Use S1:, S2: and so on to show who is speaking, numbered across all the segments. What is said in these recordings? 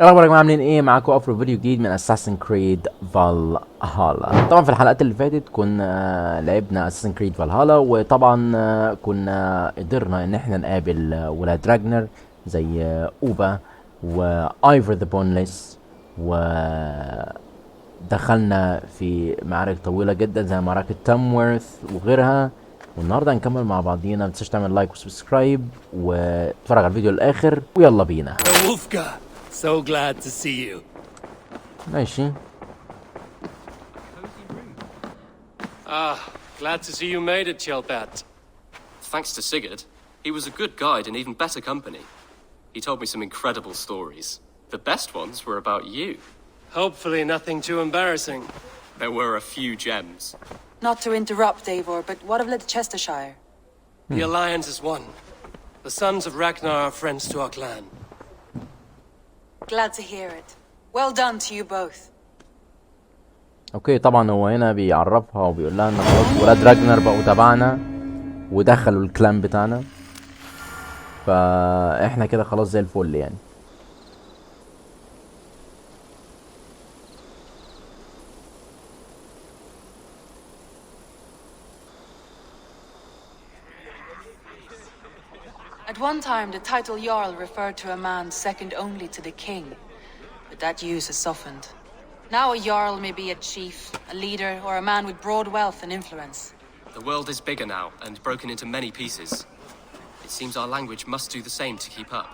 S1: ايه الاخبار يا جماعه؟ عاملين ايه؟ معاكم افرو فيديو جديد من اساسن كريد فالهالا. طبعا في الحلقات اللي فاتت كنا لعبنا اساسن كريد فالهالا، وطبعا كنا قدرنا ان احنا نقابل ولاد راجنر زي اوبا وايفر ذا بونليس، ودخلنا في معارك طويله جدا زي معركه تامورث وغيرها. والنهارده هنكمل مع بعضينا. متنساش تعمل لايك وسبسكرايب واتفرج على الفيديو للاخر، ويلا بينا.
S2: So glad to see you.
S1: ماشي.
S2: Glad to see you made it, Chelbat.
S3: Thanks to Sigurd. He was a good guide and even better company. He told me some incredible stories. The best ones were about you.
S2: Hopefully nothing too embarrassing.
S3: There were a few gems.
S4: Not to interrupt, Eivor, but what of Leicestershire?
S2: The alliance is one. The sons of Ragnar are friends to our clan.
S4: Glad to hear it. Well done to you both.
S1: اوكي، طبعا هو هنا بيعرفها وبيقول لها ان خلاص ولاد راجنر بقوا تبعنا ودخلوا الكلان بتاعنا، فاحنا كده خلاص زي الفل يعني.
S4: At one time, the title Jarl referred to a man second only to the king, but that use has softened. Now a Jarl may be a chief, a leader, or a man with broad wealth and influence.
S3: The world is bigger now and broken into many pieces. It seems our language must do the same to keep up.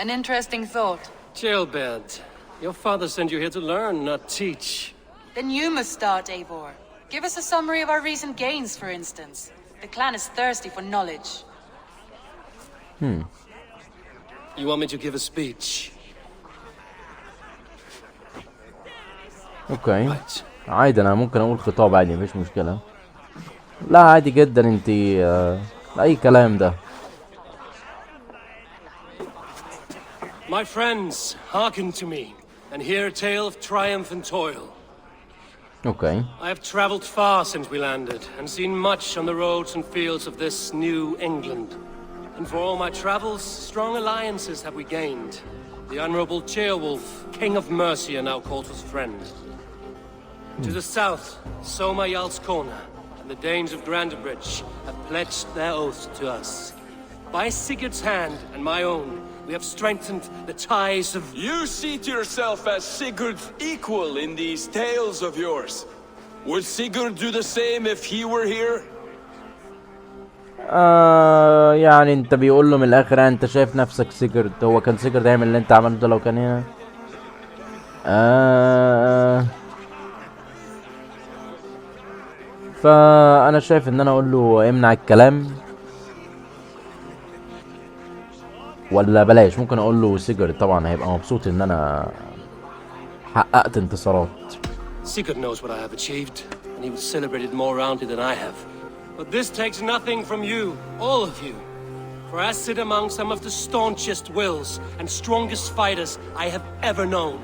S4: An interesting thought.
S2: Chelbat, your father sent you here to learn, not teach.
S4: Then you must start, Eivor. Give us a summary of our recent gains, for instance. The clan is thirsty for knowledge.
S2: You want me to give a speech?
S1: اوكي عادي، انا ممكن اقول خطاب عادي، مفيش مشكلة. لا عادي جدا، انتي اي كلام ده.
S2: My friends, hearken to me and hear a tale of triumph and toil.
S1: اوكي.
S2: I have traveled far since we landed and seen much on the roads and fields of this new England. And for all my travels, strong alliances have we gained. The honorable Ceolwulf, King of Mercia, now calls us friend. To the south, Soma Jarlskona and the Danes of Grandebridge have pledged their oath to us. By Sigurd's hand and my own, we have strengthened the ties of...
S5: You seat yourself as Sigurd's equal in these tales of yours. Would Sigurd do the same if he were here?
S1: يعني انت بيقول له من الاخر انت شايف نفسك سيجرد؟ هو كان سيجرد هيعمل اللي انت عملته ده لو كان هنا؟ فانا شايف ان انا اقول له امنع الكلام، ولا بلاش. ممكن اقول له سيجرد طبعا هيبقى مبسوط ان انا حققت انتصارات.
S2: Sigurd knows what I have achieved, and he will celebrate it more roundly than I have. But this takes nothing from you, all of you. For I sit among some of the staunchest wills and strongest fighters I have ever known.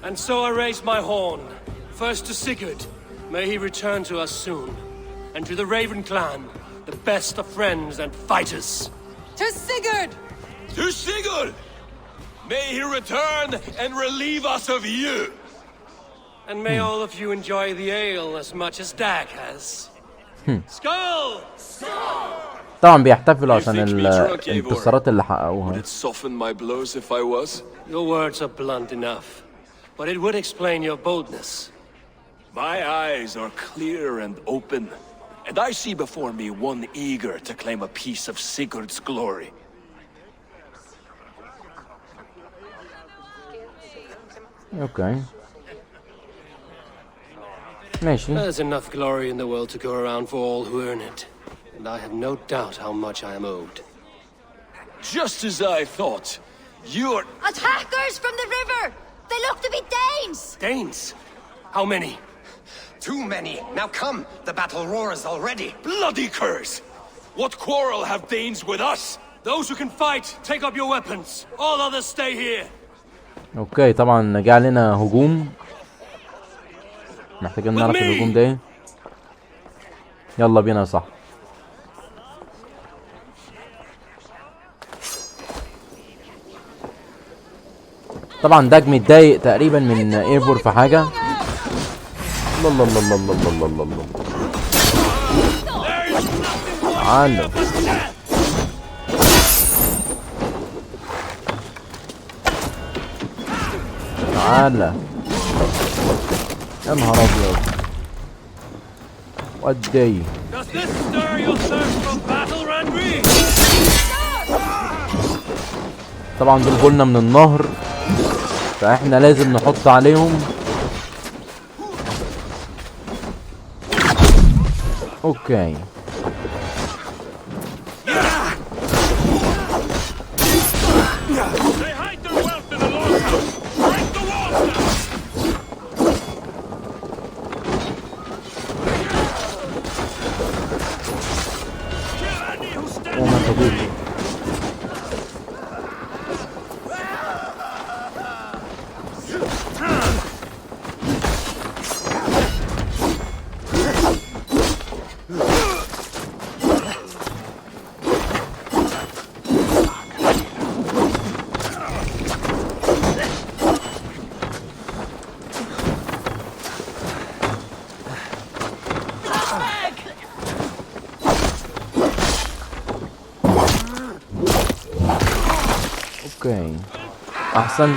S2: And so I raise my horn, first to Sigurd, may he return to us soon, and to the Raven clan, the best of friends and fighters.
S4: To Sigurd!
S5: To Sigurd! May he return and relieve us of you!
S2: And may all of you enjoy the ale as much as Dag has. Skull!
S1: طبعا بيحتفلوا عشان الانتصارات اللي حققوها.
S5: Would it soften my blows if I was?
S2: Your words are blunt enough, but it would explain your boldness.
S5: My eyes are clear and open, and I see before me one eager to claim a piece of Sigurd's glory.
S1: اوكي ماشي.
S2: There's enough glory in the world to go around for all who earn it, and I have no doubt how much I am owed.
S5: Just as I thought. You're...
S6: Attackers from the river! They look to be Danes!
S2: Danes? How many?
S7: Too many. Now come, the battle roars already.
S5: Bloody curse! What quarrel have Danes with us?
S2: Those who can fight, take up your weapons. All others stay here.
S1: اوكي طبعا جه علينا هجوم، محتاجين نعرف الهجوم ده ايه. يلا بينا. صح. طبعا داج متضايق تقريبا من ايفور في حاجه. الله الله الله الله الله الله الله. تعالى تعالى يا نهار ابيض. ودي
S2: Does this stir your thirst for battle, Randvi?
S1: طبعا دول جولنا من النهر، فاحنا لازم نحط عليهم. اوكي
S2: They hide their wealth in the longhouse. Break the walls down. Kill any who stands.
S1: وما صديقي. اوكي احسن.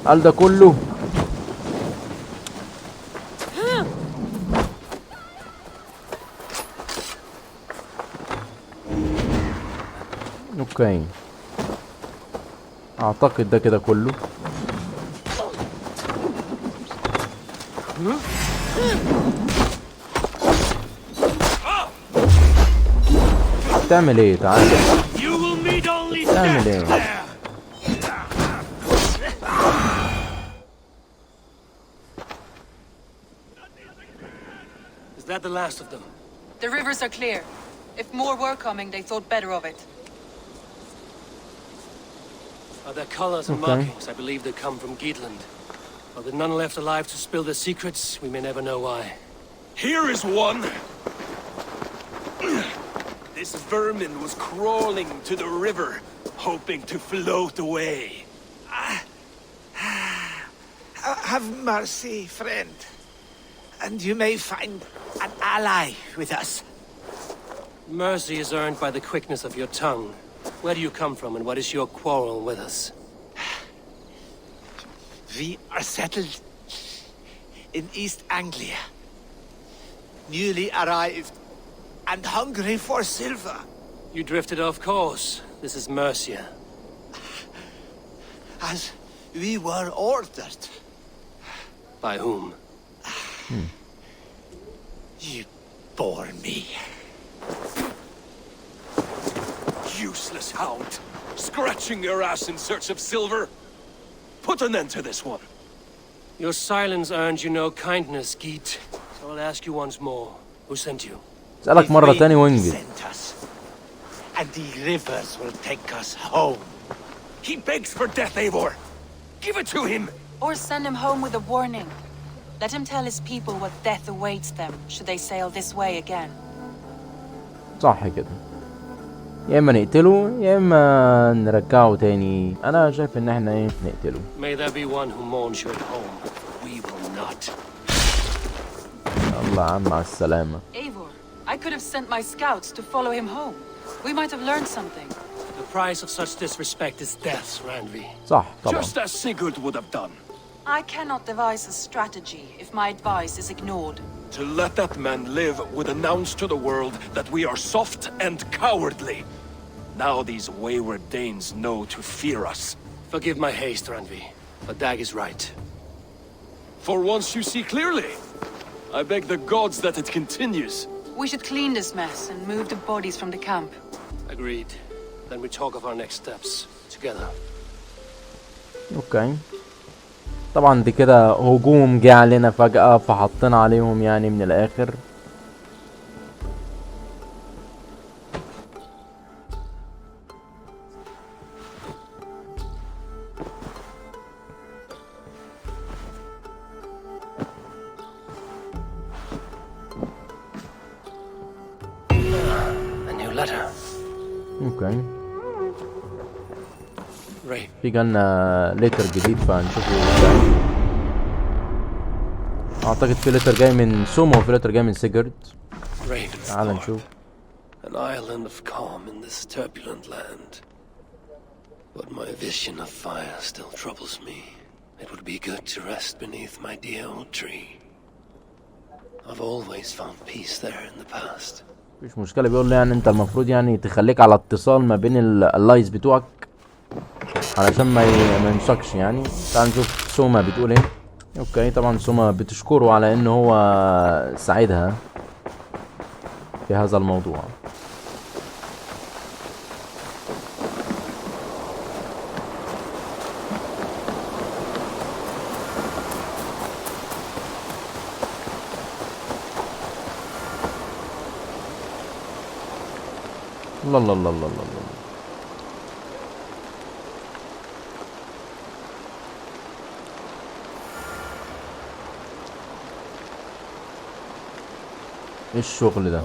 S1: هل ده كله؟ اوكي اعتقد ده كده كله. تعمل ايه؟ تعالى
S2: You will meet only
S1: تعمل
S2: death
S1: ايه؟
S2: there. Is that the last of them?
S4: The rivers are clear. If more were coming, they thought better of it.
S2: By their colors and
S1: Okay.
S2: markings, I believe they come from Geatland. But with none left alive to spill their secrets, we may never know why.
S5: Here is one. This vermin was crawling to the river, hoping to float away.
S8: Have mercy, friend. And you may find an ally with us.
S2: Mercy is earned by the quickness of your tongue. Where do you come from, and what is your quarrel with us?
S8: We are settled in East Anglia. Newly arrived and hungry for silver.
S2: You drifted off course. This is Mercia.
S8: As we were ordered.
S2: By whom?
S8: You bore me.
S5: Useless hound. Scratching your ass in search of silver. Put an end to this one.
S2: Your silence earned you no kindness, Geet. So I'll ask you once more. Who sent you?
S1: اسألك مرة تاني وانجز.
S8: Sent us. And the rivers will take us home.
S5: He begs for death, Eivor. Give it to him.
S4: Or send him home with a warning. Let him tell his people what death awaits them should they sail this way again.
S1: صح كده. يا اما نقتله يا اما نرجعه تاني. انا شايف ان احنا ايه نقتله.
S2: May there be one who mourns you at home. We will not.
S1: يلا يا عم مع السلامة.
S4: Eivor, I could have sent my scouts to follow him home. We might have learned something.
S2: The price of such disrespect is death, Randvi.
S1: صح طبعا.
S5: Just as Sigurd would have done.
S4: I cannot devise a strategy if my advice is ignored.
S5: To let that man live would announce to the world that we are soft and cowardly. Now these wayward Danes know to fear us.
S2: Forgive my haste, Randvi, but Dag is right.
S5: For once you see clearly. I beg the gods that it continues.
S4: We should clean this mess and move the bodies from the camp.
S2: Agreed. Then we talk of our next steps together.
S1: اوكي. طبعا دي كده هجوم جه علينا فجأة فحطينا عليهم يعني من الاخر.
S2: letter.
S1: اوكي
S2: Rain.
S1: في جالنا ليتر جديد فهنشوفه ازاي. اعتقد في ليتر جاي من سومو وفي ليتر جاي من سيجرد. تعال نشوف.
S2: An island of calm in this turbulent land. But my vision of fire still troubles me. It would be good to rest beneath my dear old tree. I've always found peace there in the past.
S1: مفيش مشكلة. بيقول لي يعني انت المفروض يعني تخليك على اتصال ما بين اللايز بتوعك علشان ما ينسكش يعني. تعال نشوف سوما بتقول ايه. اوكي طبعا سوما بتشكره على ان هو ساعدها في هذا الموضوع. الله الله الله الله الله. ايه الشغل ده؟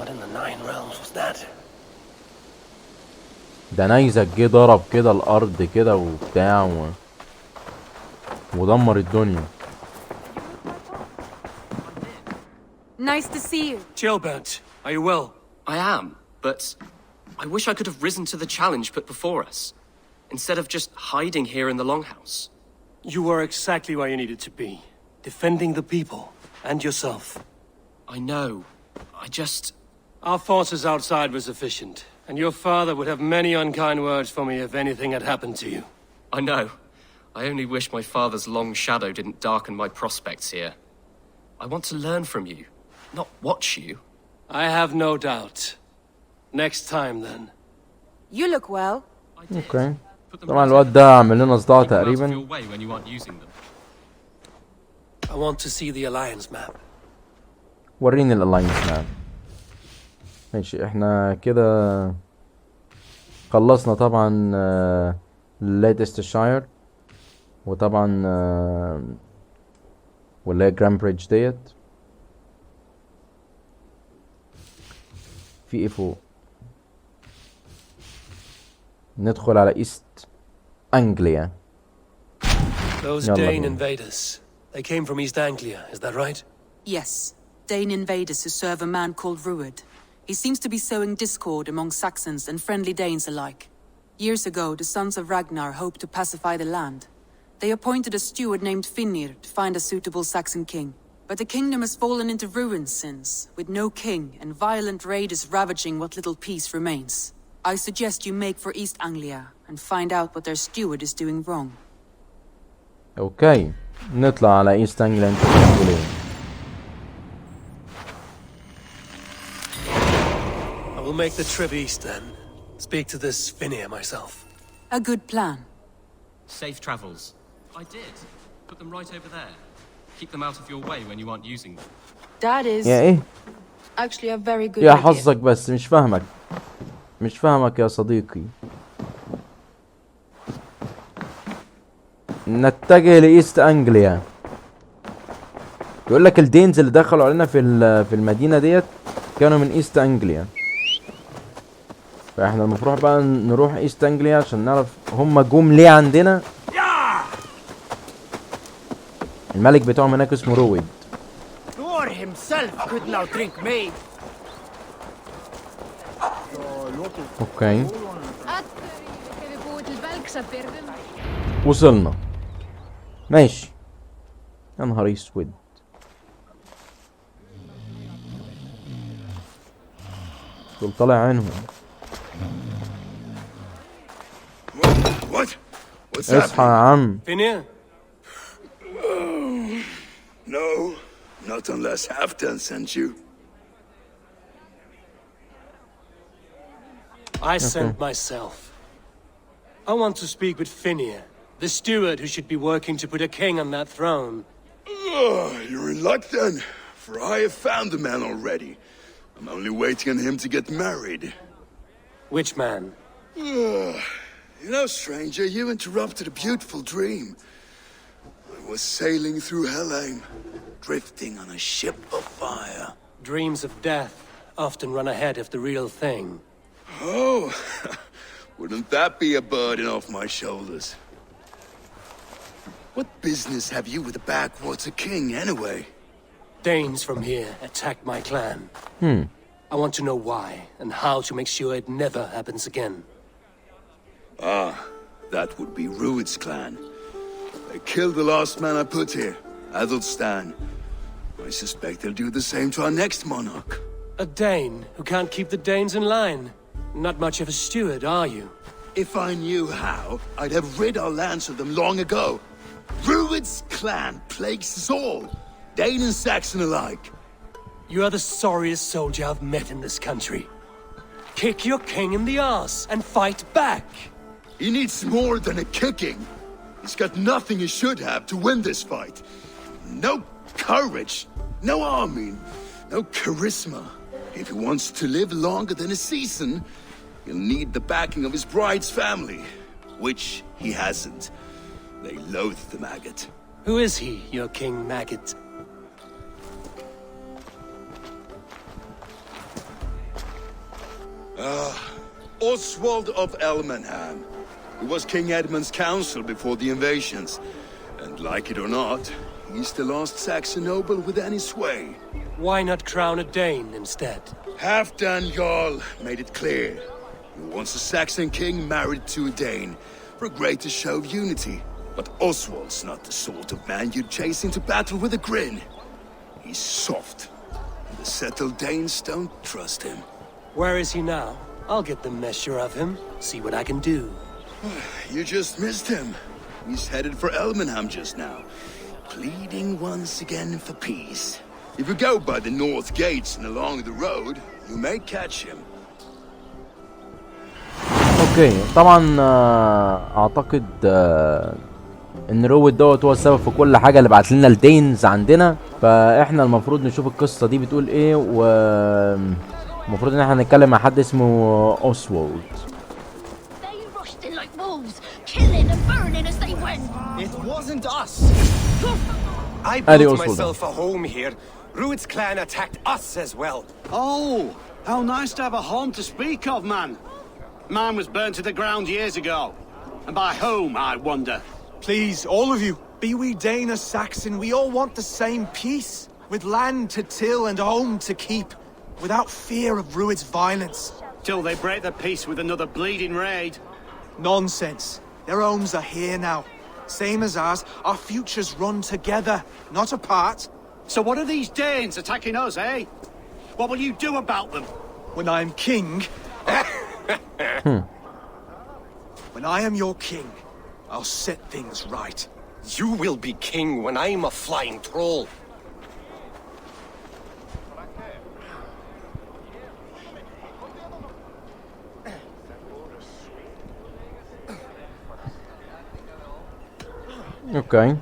S1: ده نيزك جه ضرب كده الارض كده وبتاع ودمر الدنيا.
S4: Nice to see you.
S2: Gilbert, are you well?
S3: I am, but I wish I could have risen to the challenge put before us, instead of just hiding here in the longhouse.
S2: You were exactly where you needed to be, defending the people and yourself.
S3: I know. I just...
S2: Our forces outside were sufficient, and your father would have many unkind words for me if anything had happened to you.
S3: I know. I only wish my father's long shadow didn't darken my prospects here. I want to learn from you, not watch you.
S2: I have no doubt. Next time, then.
S4: You look well.
S1: اوكي طبعا الواد ده عمل لنا صداع تقريبا.
S2: I want to see the Alliance map.
S1: وريني الالاينس ماب. ماشي احنا كده خلصنا طبعا ليتست شاير وطبعا ولا جراند بريدج ديت. في ايه فوق؟ ندخل على ايست انجليا.
S2: Those Dane invaders. They came from East Anglia, is that right?
S4: Yes. Dane invaders who serve a man called Ruud. He seems to be sowing discord among Saxons and friendly Danes alike. Years ago, the sons of Ragnar hoped to pacify the land. They appointed a steward named Finnir to find a suitable Saxon king. But the kingdom has fallen into ruins since, with no king and violent raiders ravaging what little peace remains. I suggest you make for East Anglia and find out what their steward is doing wrong.
S1: اوكي نطلع على ايست انجليا. انت بتقول ايه؟
S2: I will make the trip east then. Speak to this Finnir myself.
S4: A good plan.
S3: Safe travels. I did. Put them right over there. Keep them out of your way when you aren't using them.
S4: That is
S1: يا ايه؟
S4: actually a very good
S1: يا
S4: idea.
S1: حظك بس مش فاهمك. مش فاهمك يا صديقي. نتجه لايست انجليا. يقول لك الدينز اللي دخلوا علينا في المدينه ديت كانوا من ايست انجليا. فاحنا المفروض بقى نروح ايست انجليا عشان نعرف هم جم ليه عندنا. الملك بتاعهم هناك اسمه رويد.
S8: Thor himself could not drink me.
S1: اوكي وصلنا. ماشي. يا نهار اسود. دول طالع عينهم. اصحى يا عم.
S2: Finnir?
S9: No, not unless Halfdan sent you.
S2: I sent myself. I want to speak with Finnir, the steward who should be working to put a king on that throne.
S9: You're in luck then, for I have found the man already. I'm only waiting on him to get married.
S2: Which man?
S9: You know, stranger, you interrupted a beautiful dream. I was sailing through Helheim, drifting on a ship of fire.
S2: Dreams of death often run ahead of the real thing.
S9: Oh, wouldn't that be a burden off my shoulders? What business have you with the backwater king, anyway?
S2: Danes from here attacked my clan. I want to know why, and how to make sure it never happens again.
S9: Ah, that would be Rued's clan. They killed the last man I put here, Athelstan. I suspect they'll do the same to our next monarch.
S2: A Dane who can't keep the Danes in line. Not much of a steward, are you?
S9: If I knew how, I'd have rid our lands of them long ago. Rued's clan plagues us all, Dane and Saxon alike.
S2: You are the sorriest soldier I've met in this country. Kick your king in the arse and fight back!
S9: He needs more than a kicking. He's got nothing he should have to win this fight. No courage, no army, no charisma. If he wants to live longer than a season, he'll need the backing of his bride's family, which he hasn't. They loathe the maggot.
S2: Who is he, your king maggot?
S9: Oswald of Elmenham. He was King Edmund's counsel before the invasions. And like it or not, he's the last Saxon noble with any sway.
S2: Why not crown a Dane instead?
S9: Halfdan Jarl made it clear. He wants a Saxon king married to a Dane for a greater show of unity. But Oswald's not the sort of man you'd chase into battle with a grin. He's soft. And the settled Danes don't trust him.
S2: Where is he now? I'll get the measure of him, see what I can do.
S9: You just missed him. He's headed for Elmenham just now, pleading once again for peace. If you go by the north gates and along the road, you may catch him.
S1: اوكي طبعا اعتقد ان رويد دوت هو السبب في كل حاجه اللي بعت لنا الدينز عندنا، فاحنا المفروض نشوف القصه دي بتقول ايه، والمفروض ان احنا هنتكلم مع حد اسمه اوسوالد.
S6: They rushed in like wolves, killing and burning as they went.
S7: It wasn't us. I
S1: Allez,
S7: built
S1: Oswald.
S7: myself a home here. Rued's clan attacked us as well.
S10: Oh, how nice to have a home to speak of, man. Mine was burnt to the ground years ago. And by whom, I wonder?
S8: Please, all of you, be we Dane or Saxon, we all want the same peace. With land to till and home to keep. Without fear of Rued's violence.
S10: Till they break the peace with another bleeding raid.
S8: Nonsense. Their homes are here now. Same as ours, our futures run together, not apart.
S10: So what are these Danes attacking us, eh? What will you do about them?
S8: When I am king... When I am your king, I'll set things right.
S7: You will be king when I'm a flying troll.
S1: اوكي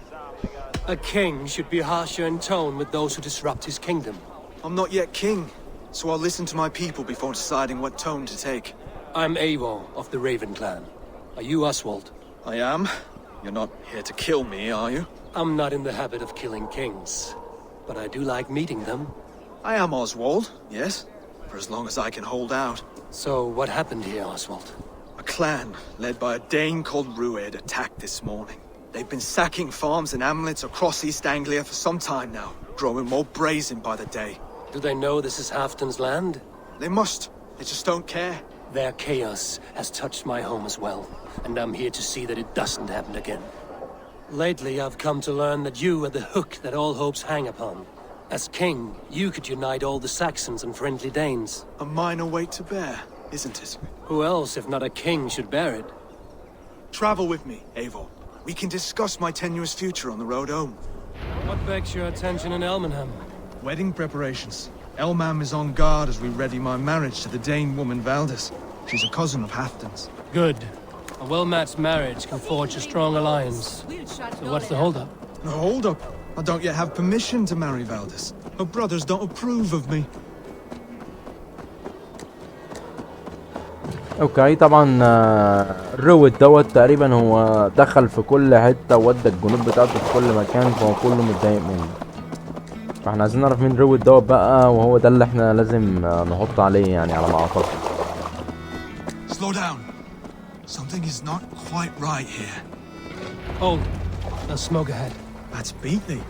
S2: A king should be harsher in tone with those who disrupt his kingdom.
S8: I'm not yet king, so I'll listen to my people before deciding what tone to take.
S2: I'm Eivor of the Raven clan. Are you Oswald?
S8: I am. You're not here to kill me, are you?
S2: I'm not in the habit of killing kings, but I do like meeting them.
S8: I am Oswald, yes, for as long as I can hold out.
S2: So what happened here, Oswald?
S8: A clan, led by a Dane called Rued, attacked this morning. They've been sacking farms and hamlets across East Anglia for some time now, growing more brazen by the day.
S2: Do they know this is Halfdan's land?
S8: They must. They just don't care.
S2: Their chaos has touched my home as well, and I'm here to see that it doesn't happen again. Lately, I've come to learn that you are the hook that all hopes hang upon. As king, you could unite all the Saxons and friendly Danes.
S8: A minor weight to bear, isn't it?
S2: Who else, if not a king, should bear it?
S8: Travel with me, Eivor. We can discuss my tenuous future on the road home.
S2: What begs your attention in Elmenham?
S8: Wedding preparations. Elmam is on guard as we ready my marriage to the Dane woman Valdis. She's a cousin of Halfdan's.
S2: Good. A well-matched marriage can forge a strong alliance. So what's the holdup?
S8: No, hold up. I don't yet have permission to marry Valdis. Her brothers don't approve of me.
S1: اوكي طبعا الرويد دوت تقريبا هو دخل في كل حته وودى الجنود بتاعته في كل مكان، فهو كله متضايق منه. فاحنا عايزين نعرف مين الرويد دوت بقى، وهو ده اللي احنا لازم نحط عليه يعني على ما اعتقد.
S8: Slow down. Something is not quite right here.
S2: Oh, there's smoke ahead.
S8: That's Beatley.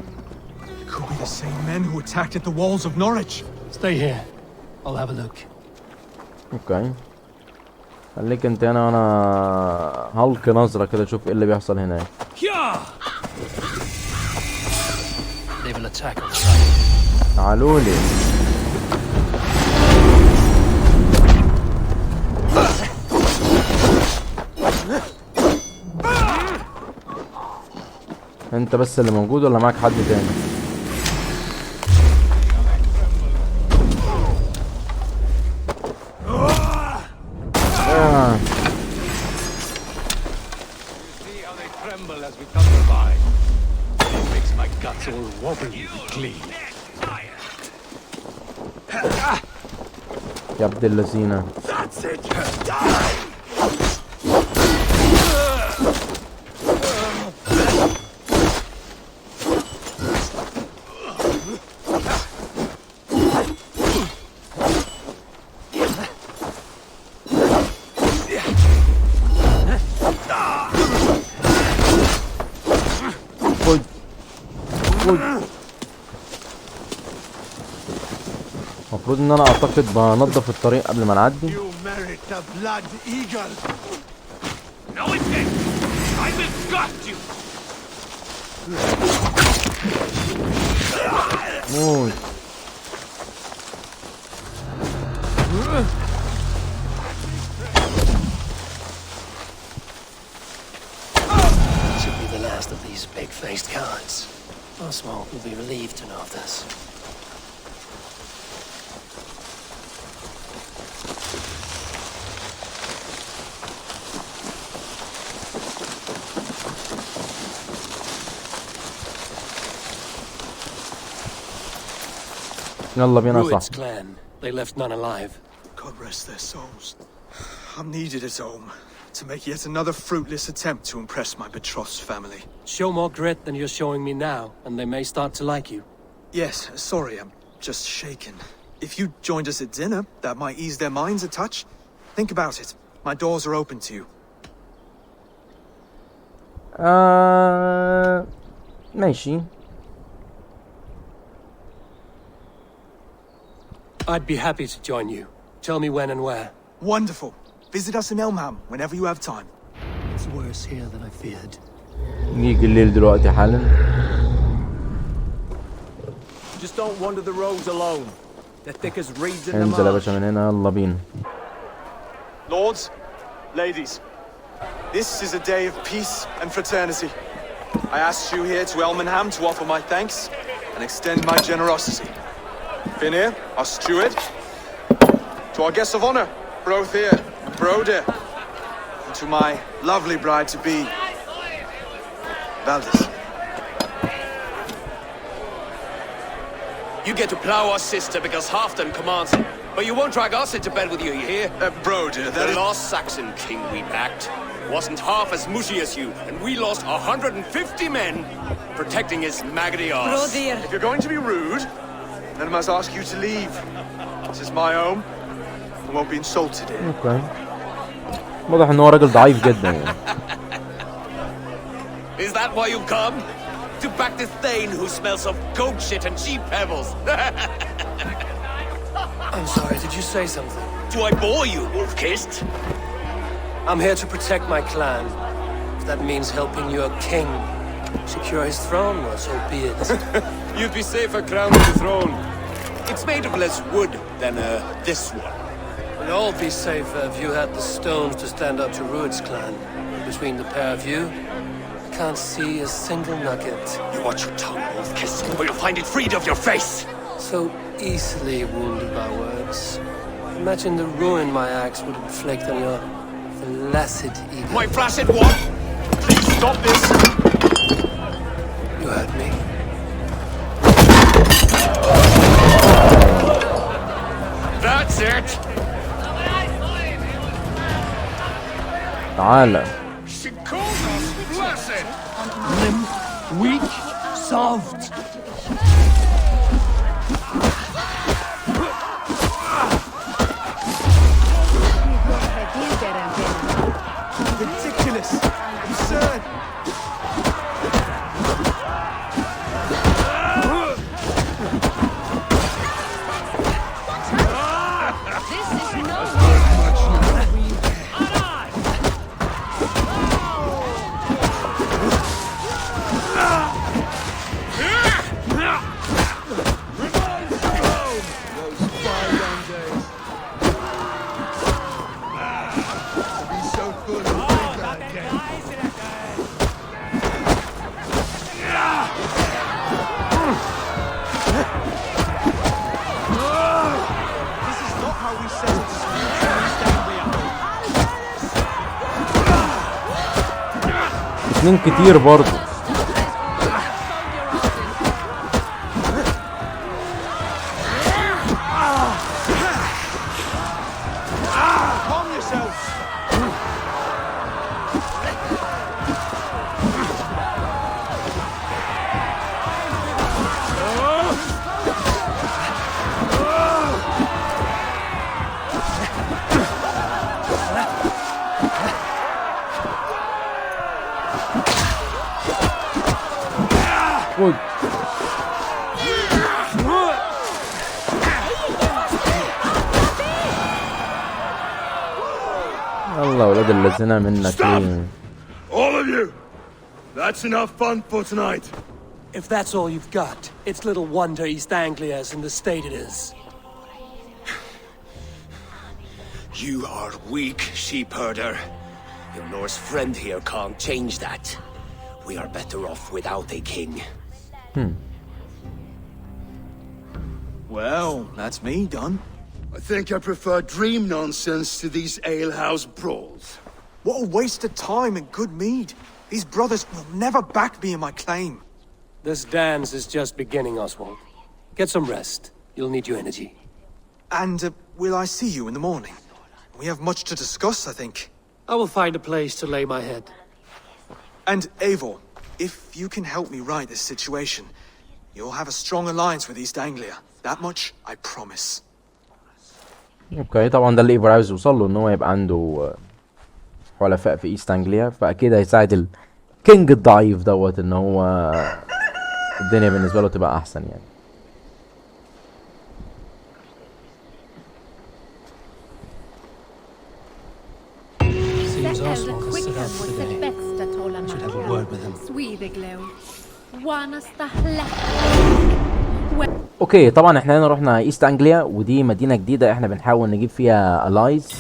S8: It could be the same men who attacked at the walls of Norwich.
S2: Stay here. I'll have a look.
S1: اوكي خليك انت انا هلقي نظرة كده اشوف ايه اللي بيحصل هناك.
S2: They will attack on sight.
S1: تعالولي. انت بس اللي موجود ولا معاك حد تاني؟ يا عبد اللذينة. المفروض ان انا اعتقد بنضف الطريق قبل ما نعدي. موت.
S2: Should be the last of these big-faced cowards. Oswald will be relieved to know of this.
S1: يلا بينا صح.
S2: Rued's clan. They left none alive.
S8: God rest their souls. I'm needed at home to make yet another fruitless attempt to impress my betrothed's family.
S2: Show more grit than you're showing me now, and they may start to like you.
S8: Yes, sorry, I'm just shaken. If you joined us at dinner, that might ease their minds a touch. Think about it. My doors are open to you.
S1: ماشي.
S2: I'd be happy to join you. Tell me when and where.
S8: Wonderful. Visit us in Elmham whenever you have time.
S2: It's worse here than I feared.
S1: نيجي الليل دلوقتي حالا.
S11: Just don't wander the roads alone. They're thick as reeds in the
S1: انزل يا
S11: marsh.
S1: باشا من هنا يلا بينا.
S8: Lords, ladies, this is a day of peace and fraternity. I asked you here to Elmenham to offer my thanks and extend my generosity. Finir, our steward, to our guests of honor, Brothir and Broder, and to my lovely bride-to-be, Valdis.
S12: You get to plow our sister because Halfdan commands it, but you won't drag us into bed with you, you hear?
S8: Broder, that
S12: the
S8: is...
S12: lost Saxon king we backed wasn't half as mushy as you, and we lost 150 men protecting his maggoty arse.
S4: Brodir.
S8: If you're going to be rude, then I must ask you to leave. This is my home. I won't be insulted here.
S1: اوكي. واضح ان هو راجل ضعيف جدا يعني.
S12: Is that why you come? To back this Thane who smells of goat shit and sheep pebbles?
S2: I'm sorry, did you say something?
S12: Do I bore you, wolf-kissed?
S2: I'm here to protect my clan. If that means helping your king secure his throne, well, so be it.
S12: You'd be safer crowned to the throne. It's made of less wood than this one.
S2: We'd all be safer if you had the stones to stand up to Rued's clan. Between the pair of you, I can't see a single nugget.
S12: You watch your tongue, wolf-kiss, or you'll find it freed of your face.
S2: So easily wounded by words. Imagine the ruin my axe would inflict on your flaccid ego.
S12: My flaccid what? Please stop this.
S2: You heard me.
S12: That's it.
S1: تعالى.
S12: She calls us blessed.
S2: Limp, weak, soft.
S1: اتنين كتير برضه. الله ولاد الذين منك ليه؟
S9: All of you! That's enough fun for tonight.
S2: If that's all you've got, it's little wonder East Anglia's in the state it is.
S12: You are weak, sheep herder. Your Norse friend here can't change that. We are better off without a king.
S8: Well, that's me done.
S9: I think I prefer dream nonsense to these alehouse brawls.
S8: What a waste of time and good mead. These brothers will never back me in my claim.
S2: This dance is just beginning, Oswald. Get some rest. You'll need your energy.
S8: And will I see you in the morning? We have much to discuss, I think.
S2: I will find a place to lay my head.
S8: And Eivor, if you can help me right this situation, you'll have a strong alliance with East Anglia. That much, I promise.
S1: اوكي طبعا ده اللي ايفر عاوز يوصل له، ان هو يبقى عنده حلفاء في ايست انجليا، فاكيد هيساعد الكينج الضعيف دوت ان هو الدنيا بالنسبه له تبقى احسن يعني.
S2: Seems Oswald has set out for the day. Should have a word with him.
S1: اوكي طبعا احنا هنا رحنا ايست انجليا، ودي مدينه جديده احنا بنحاول نجيب فيها الايز.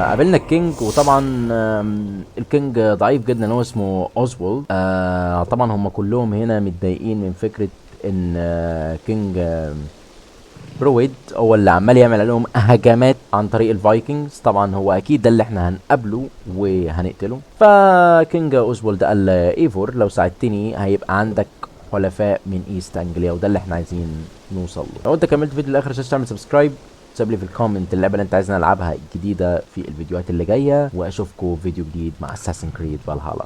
S1: قابلنا الكينج، وطبعا الكينج ضعيف جدا، هو اسمه اوزوالد. طبعا هم كلهم هنا متضايقين من فكره ان كينج برويد هو اللي عمال يعمل عليهم هجمات عن طريق الفايكنجز. طبعا هو اكيد ده اللي احنا هنقابله وهنقتله. فكينج اوزوالد قال ايفور لو ساعدتني هيبقى عندك حلفاء من ايست انجليا، وده اللي احنا عايزين نوصل له. لو انت كملت الفيديو للاخر مش تعمل سبسكرايب، سيب لي في الكومنت اللعبه اللي انت عايزنا نلعبها الجديده في الفيديوهات اللي جايه، واشوفكم فيديو جديد مع اساسن كريد فالهالا.